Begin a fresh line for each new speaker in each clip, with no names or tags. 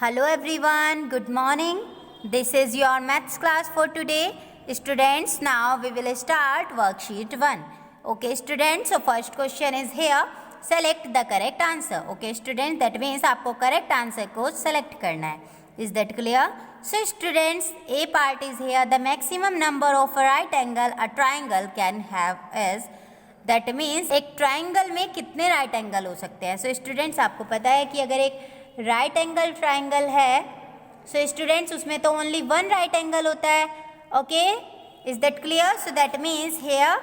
Hello everyone, good morning. This is your maths class for today. Students, now we will start worksheet 1. Okay students, so first question is here. Select the correct answer. Okay students, that means आपको correct answer को select करना है. Is that clear? So students, A part is here. The maximum number of a right angle a triangle can have is, that means एक triangle में कितने right angle हो सकते हैं. So students, आपको पता है कि अगर एक राइट एंगल ट्राइंगल है सो स्टूडेंट्स उसमें तो ओनली वन राइट एंगल होता है. Okay, is that clear? So that means here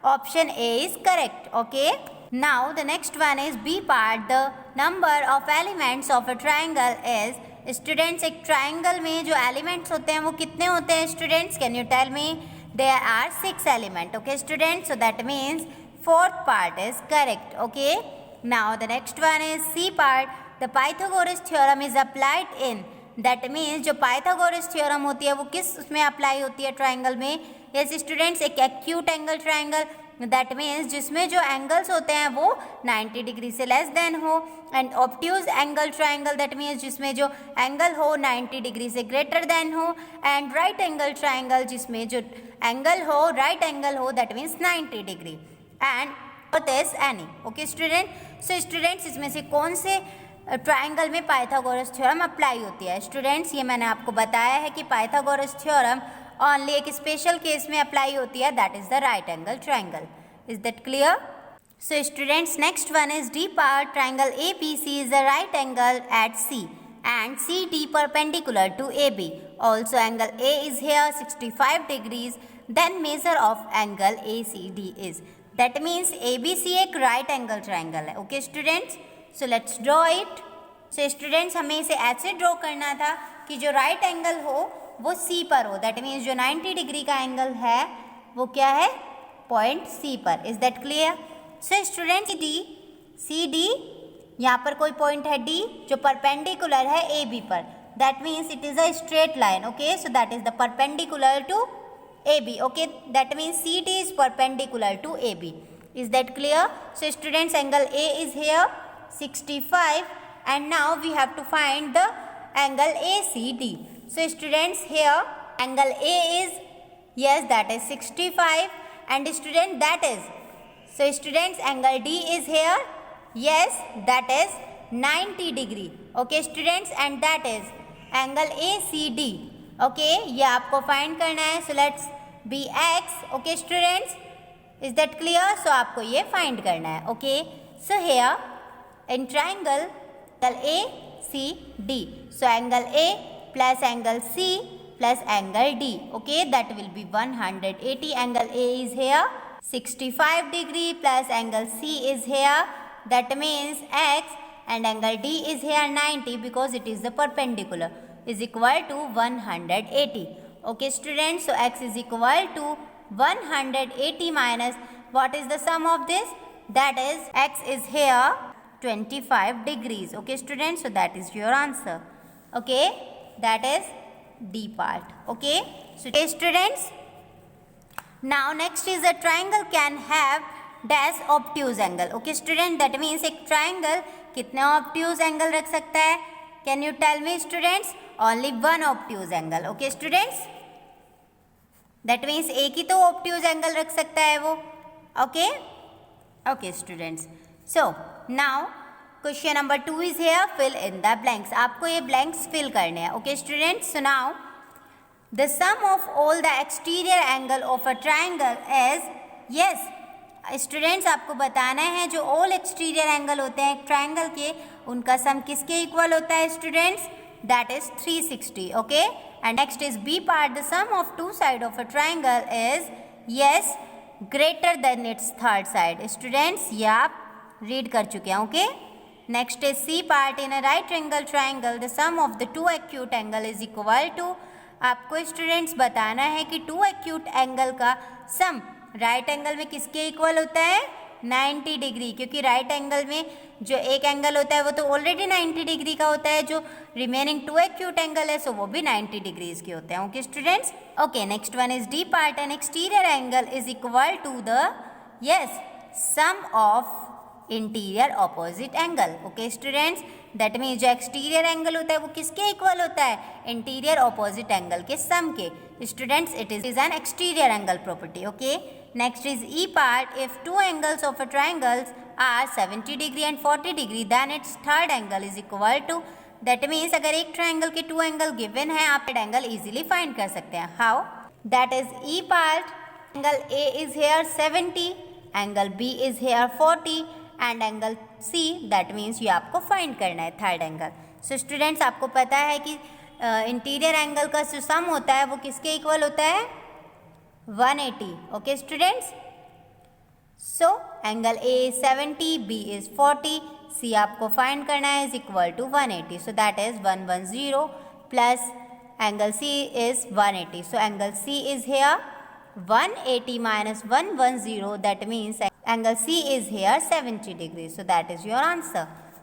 option A is correct. Okay, now the next one is B part. The number of elements of a triangle is, students एक triangle में जो elements होते हैं वो कितने होते हैं students? Can you tell me? There are 6 element. Okay students, so that means fourth part is correct. Okay, now the next one is C part. The Pythagoras theorem is applied in, that means जो Pythagoras theorem होती है वो किस उसमें apply होती है triangle में? Yes students, एक acute angle triangle, that means जिसमें जो एंगल्स होते हैं वो 90 डिग्री से लेस देन हो. And obtuse angle triangle, that means जिसमें जो एंगल हो 90 डिग्री से ग्रेटर देन हो. एंड राइट एंगल ट्राइंगल जिसमें जो एंगल हो राइट एंगल हो, that means 90 degree. And is any. Okay student, so students इसमें से कौन से ट्राइंगल में पाइथागोरस थ्योरम अप्लाई होती है? स्टूडेंट्स ये मैंने आपको बताया है कि पाइथागोरस थ्योरम ओनली एक स्पेशल केस में अप्लाई होती है, that is the right angle triangle. Is that clear? So students next one is D part. Triangle A P C is a right angle at C and C D perpendicular to A B. Also angle A is here 65 degrees. Then measure of angle A C D is, that means A B C एक right angle triangle है. Okay students, so let's draw it. So students हमें इसे ऐसे draw करना था कि जो right angle हो वो सी पर हो, दैट मीन्स जो 90 डिग्री का एंगल है वो क्या है? पॉइंट सी पर. Is that clear? So students C D यहाँ पर कोई पॉइंट है डी जो परपेंडिकुलर है ए बी पर, that means it is a straight line. Okay, so that is the perpendicular to A B. Okay, that means C D is perpendicular to A B. Is that clear? So students angle A is here 65 and now we have to find the angle ACD. So students here angle A is, yes, that is 65 and student that is, so students angle D is here, yes, that is 90 degree. Okay students, and that is angle ACD. Okay, ये आपको find करना है. So let's be X. Okay students, is that clear? So आपको ये find करना है. Okay, so here in triangle angle A C D, so angle A plus angle C plus angle D, okay, that will be 180. Angle A is here 65 degree plus angle C is here, that means X, and angle D is here 90 because it is the perpendicular, is equal to 180. Okay students, so X is equal to 180 minus what is the sum of this? That is X is here 25 degrees. Okay students, so that is your answer. Okay, that is D part. Okay, so students, now next is a triangle can have dash obtuse angle. Okay student, that means एक triangle कितने obtuse angle रख सकता है? Can you tell me students? Only one obtuse angle. Okay students, that means एक ही तो obtuse angle रख सकता है वो. Okay, okay students, so now question number 2 is here. Fill in the blanks. आपको ये blanks fill करने हैं. Okay students, so now the sum of all the exterior angle of a triangle is, yes students आपको बताना है जो all exterior angle होते हैं एक triangle के उनका sum किसके equal होता है students? That is 360. Okay, and next is B part. The sum of two sides of a triangle is, yes, greater than its third side. Students ये आप read कर चुके हैं. Okay, next is C part. In a right angle triangle the sum of the two acute angle is equal to, आपको students बताना है कि to acute angle का सम राइट एंगल में किसके इक्वल होता है? 90 डिग्री, क्योंकि राइट एंगल में जो एक एंगल होता है वो तो ऑलरेडी 90 डिग्री का होता है, जो रिमेनिंग टू एक्यूट एंगल है सो वो भी 90 डिग्रीज के होते हैं. Okay students, okay next one is D part. An exterior angle is equal to the, yes, sum of interior opposite angle. Okay students, that means जो एक्सटीरियर एंगल होता है वो किसके इक्वल होता है, इंटीरियर ऑपोजिट एंगल के sum के। Students it is an exterior angle property. Okay, next is E part, if two angles of a triangles are 70 degree and 40 degree then its third angle is equal to, that means अगर एक triangle के to angle given है आप angle easily find कर सकते हैं। How, that is E part, angle A is here 70, angle B is here 40 and angle C, that means ये आपको फाइंड करना है थर्ड एंगल। सो स्टूडेंट्स आपको पता है कि इंटीरियर एंगल का जो सम होता है वो किसके इक्वल होता है, 180। Okay students, so angle A is 70, B is 40, C आपको फाइंड करना है is equal to 180। So that is 110 plus angle C is 180। So angle C is here 180 minus 110, that means angle C is here 70 degrees. So that is your answer.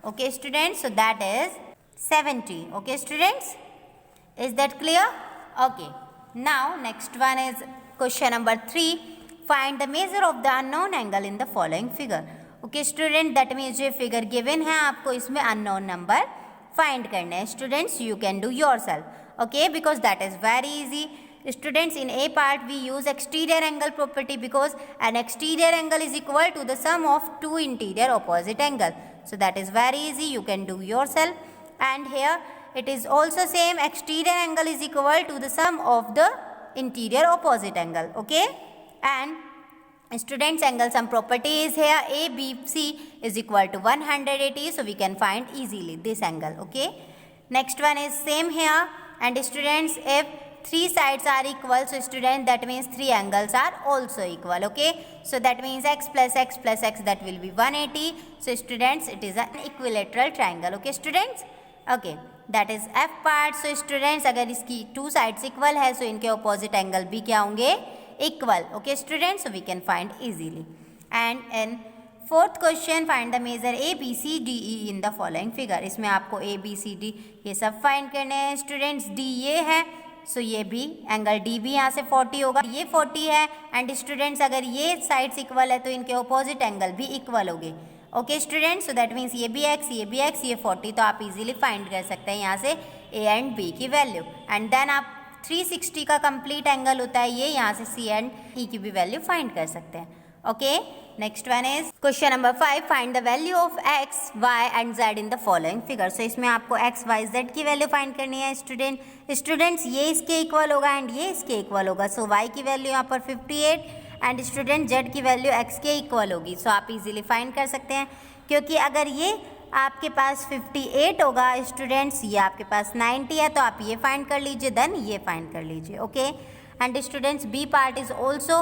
Okay students, so that is 70. Okay students, is that clear? Okay, now next one is question number 3. Find the measure of the unknown angle in the following figure. Okay student, that means जो figure given है आपको इसमें unknown number find करना है। Students you can do yourself. Okay, because that is very easy. Students, in A part we use exterior angle property because an exterior angle is equal to the sum of two interior opposite angle. So that is very easy, you can do yourself. And here it is also same, exterior angle is equal to the sum of the interior opposite angle. Okay, and students angle sum property is here ABC is equal to 180, so we can find easily this angle. Okay, next one is same here. And students, if three sides are equal, so student that means three angles are also equal. Okay, so that means x plus x plus x, that will be 180. So students it is an equilateral triangle. Okay students, okay, that is F part. So students अगर इसकी two sides equal है so इनके opposite angle भी क्या होंगे, equal. Okay students, so we can find easily. And in fourth question, find the measure A B C D E in the following figure. इसमें आपको A B C D ये सब find करने हैं students। D ये है, सो ये भी एंगल डी भी यहाँ से 40 होगा, ये 40 है। एंड स्टूडेंट्स अगर ये साइड्स इक्वल है तो इनके ऑपोजिट एंगल भी इक्वल होंगे। Okay students, so that means ये भी x, ये भी x, ये 40, तो आप इजीली फाइंड कर सकते हैं यहाँ से a एंड b की वैल्यू। एंड देन आप 360 का कंप्लीट एंगल होता है ये, यहाँ से c एंड e की भी वैल्यू फाइंड कर सकते हैं। Okay, next one is question number 5, find the value of x, y and z in the following figure. So इसमें आपको x, y, z की वैल्यू फाइंड करनी है स्टूडेंट्स ये इसके इक्वल होगा एंड ये इसके इक्वल होगा। सो y की वैल्यू यहाँ पर 58 एंड स्टूडेंट z की वैल्यू x के इक्वल होगी। सो आप इजीली फाइंड कर सकते हैं, क्योंकि अगर ये आपके पास 58 होगा स्टूडेंट्स, ये आपके पास 90 है, तो आप ये फाइंड कर लीजिए, देन ये फाइंड कर लीजिए। Okay, and students B part is also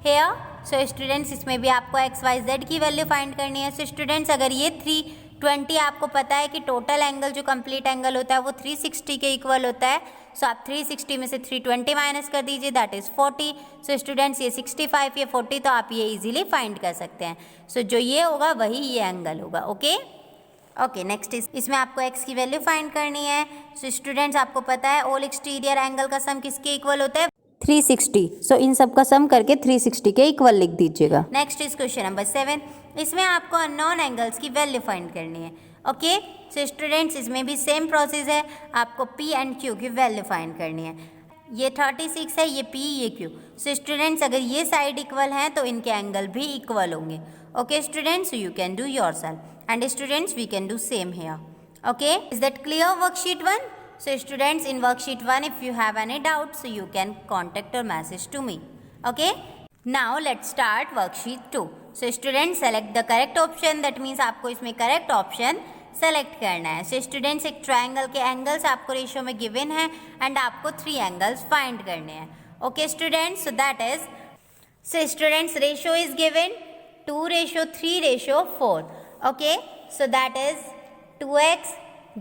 here. So students इसमें भी आपको एक्स वाई जेड की वैल्यू फाइंड करनी है। सो स्टूडेंट्स अगर ये 320 आपको पता है कि टोटल एंगल जो कंप्लीट एंगल होता है वो 360 के इक्वल होता है। सो आप 360 में से 320 माइनस कर दीजिए, दैट इज़ 40। सो स्टूडेंट्स ये 65 ये 40, तो आप ये इजीली फाइंड कर सकते हैं। सो जो ये होगा वही ये एंगल होगा। ओके, नेक्स्ट इसमें आपको x की वैल्यू फाइंड करनी है। सो स्टूडेंट्स आपको पता है ऑल एक्सटीरियर एंगल का सम किसके इक्वल होता है, 360। सो इन सब का सम करके 360 के इक्वल लिख दीजिएगा। नेक्स्ट इज क्वेश्चन नंबर 7, इसमें आपको अननोन एंगल्स की वैल्यू फाइंड करनी है। ओके, सो स्टूडेंट्स इसमें भी सेम प्रोसेस है, आपको P एंड Q की वैल्यू फाइंड करनी है। ये 36 है, ये P ये Q। सो स्टूडेंट्स अगर ये साइड इक्वल हैं तो इनके एंगल भी इक्वल होंगे। Okay students, you can do yourself and students we can do same here. Okay, is that clear worksheet 1? So students, in worksheet 1 if you have any doubts, so you can contact or message to me. Okay, now let's start worksheet 2. So students select the correct option, that means आपको इसमें correct option select करना है। So students एक triangle के angles आपको ratio में given है and आपको 3 angles find करने हैं। Okay students, so that is, so students ratio is given 2:3:4. Okay, so that is 2x,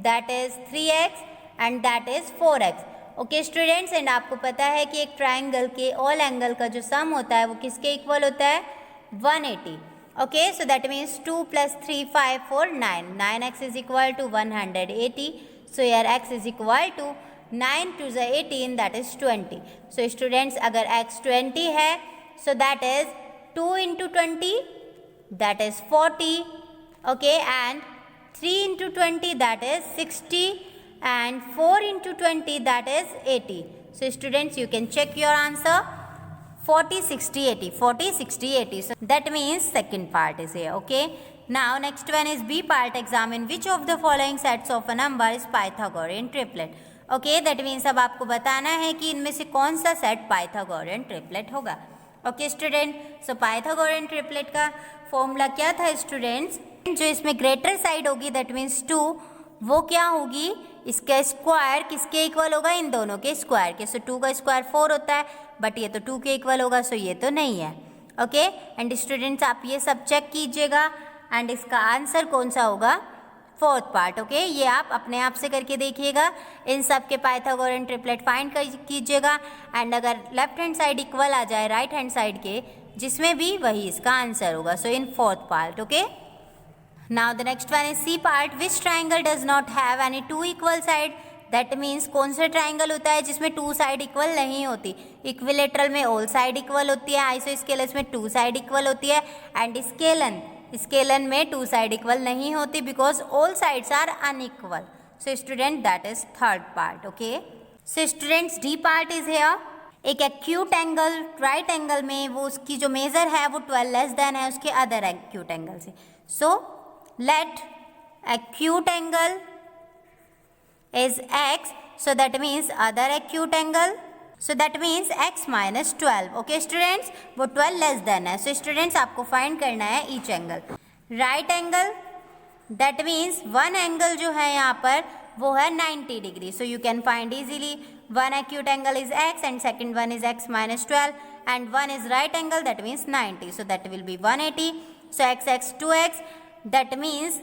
that is 3x and that is 4x। Okay students, and आपको पता है कि एक ट्राइंगल के ऑल एंगल का जो सम होता है वो किसके इक्वल होता है, 180। Okay, so that means 2 + 3 5 4 9, 9x is equal to 180। So यार x is equal to 9 2 18, that is 20। So students अगर x 20 है so that is 2 × 20, that is 40। Okay, and 3 into 20 that is 60 and 4 into 20 that is 80. So students, you can check your answer. 40, 60, 80. 40, 60, 80. So that means second part is here. Okay. Now next one is B part. Examine which of the following sets of a number is Pythagorean triplet. Okay, that means अब आपको बताना है कि इनमें से कौन सा set Pythagorean triplet होगा. ओके स्टूडेंट, सो पाइथागोरियन ट्रिपलेट का फॉर्मूला क्या था स्टूडेंट्स? जो इसमें ग्रेटर साइड होगी दैट मीन्स 2, वो क्या होगी? इसका स्क्वायर किसके इक्वल होगा? इन दोनों के स्क्वायर के. सो 2 का स्क्वायर 4 होता है, बट ये तो 2 के इक्वल होगा, सो ये तो नहीं है. ओके एंड स्टूडेंट्स, आप ये सब चेक कीजिएगा एंड इसका आंसर कौन सा होगा? Fourth part. ओके, ये आप अपने आप से करके देखिएगा. इन सब के पाइथागोरियन ट्रिपलेट फाइंड कीजिएगा एंड अगर लेफ्ट हैंड साइड इक्वल आ जाए राइट हैंड साइड के, जिसमें भी, वही इसका आंसर होगा. So in fourth part. Okay, now the next one is C part. Which triangle does not have any 2 equal side? That means कौन सा ट्राइंगल होता है जिसमें 2 साइड इक्वल नहीं होती? इक्विलेटरल में ऑल साइड इक्वल होती है, आइसोस्केलस में 2 साइड इक्वल होती है एंड स्केलन में 2 साइड इक्वल नहीं होती because all sides are unequal. So student, that is third part. Okay, so students, D part is here. एक एक्यूट एंगल राइट एंगल में, वो उसकी जो मेजर है वो 12 लेस देन है उसके अदर एक्यूट एंगल से. So let acute angle is x, so that means other acute angle, so that means x minus 12. Okay students, वो 12 less than है. So students, आपको find करना है each angle. Right angle, that means one angle जो है यहाँ पर वो है 90 degree. So you can find easily. One acute angle is x and second one is x minus 12 and one is right angle, that means 90. So that will be 180. So x 2x, that means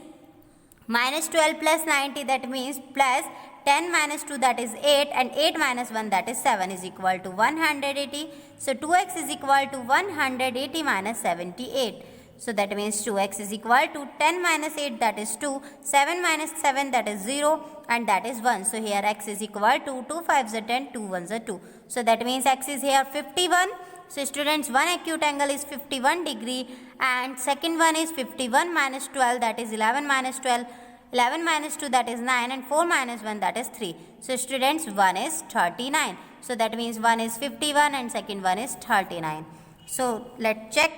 minus 12 plus 90, that means plus 10 minus 2, that is 8 and 8 minus 1, that is 7 is equal to 180. So 2x is equal to 180 minus 78. So that means 2x is equal to 10 minus 8, that is 2, 7 minus 7, that is 0 and that is 1. So here x is equal to 2 5s are 10, 2 1s are 2. So that means x is here 51. So students, one acute angle is 51 degree and second one is 51 minus 12, that is 11 minus 12. 11 minus 2, that is 9 and 4 minus 1, that is 3. So students, 1 is 39. So that means 1 is 51 and second one is 39. So let's check.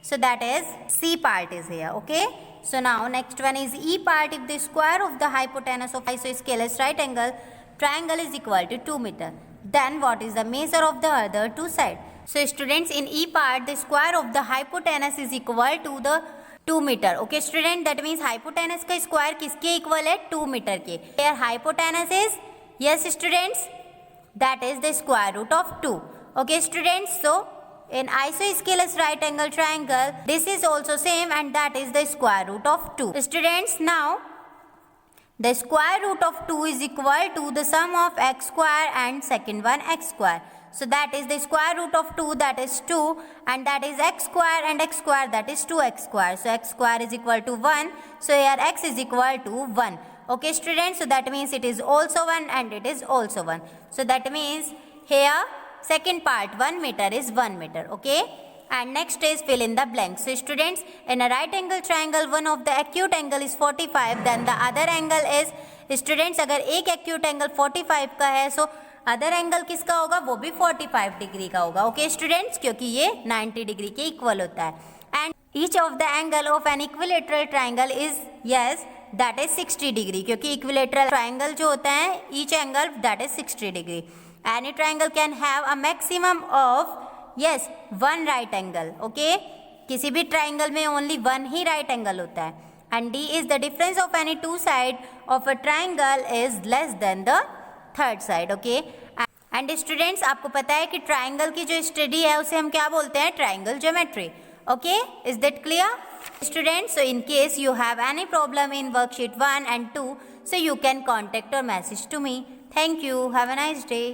So that is C part is here. Okay. So now next one is E part. If the square of the hypotenuse of isosceles right angle triangle is equal to 2 meter, then what is the measure of the other two sides? So students, in E part, the square of the hypotenuse is equal to the 2 meter. Okay student, that means hypotenuse का square किसके equal है? 2 meter के. Here hypotenuse is, yes students, that is the square root of 2. Okay students, so in isosceles right angle triangle, this is also same and that is the square root of 2. Students, now the square root of 2 is equal to the sum of x square and second one x square. So that is the square root of 2, that is 2, and that is x square and x square, that is 2x square. So x square is equal to 1. So here x is equal to 1. Okay students, so that means it is also 1 and it is also 1. So that means here second part 1 meter is 1 meter. Okay, and next is fill in the blanks. So students, in a right angle triangle, one of the acute angle is 45, then the other angle is, students, अगर एक acute angle 45 का है, so other angle किसका होगा? वो भी 45 degree का होगा. ओके स्टूडेंट्स, क्योंकि ये 90 डिग्री के इक्वल होता है. And each of the angle of an equilateral triangle is, yes, that is 60 degree, क्योंकि इक्विलेटरल ट्राइंगल जो होता है each angle that is 60 degree. Any triangle can have a maximum of, yes, 1 right angle. Okay, किसी भी triangle में only 1 ही right angle होता है. And D is the difference of any 2 side of a triangle is less than the third side. Okay, and students, आपको पता है कि triangle की जो स्टडी है उसे हम क्या बोलते हैं? Triangle geometry. Okay, is that clear students? So in case you have any problem in worksheet 1 and 2, so you can contact or message to me. Thank you. Have a nice day.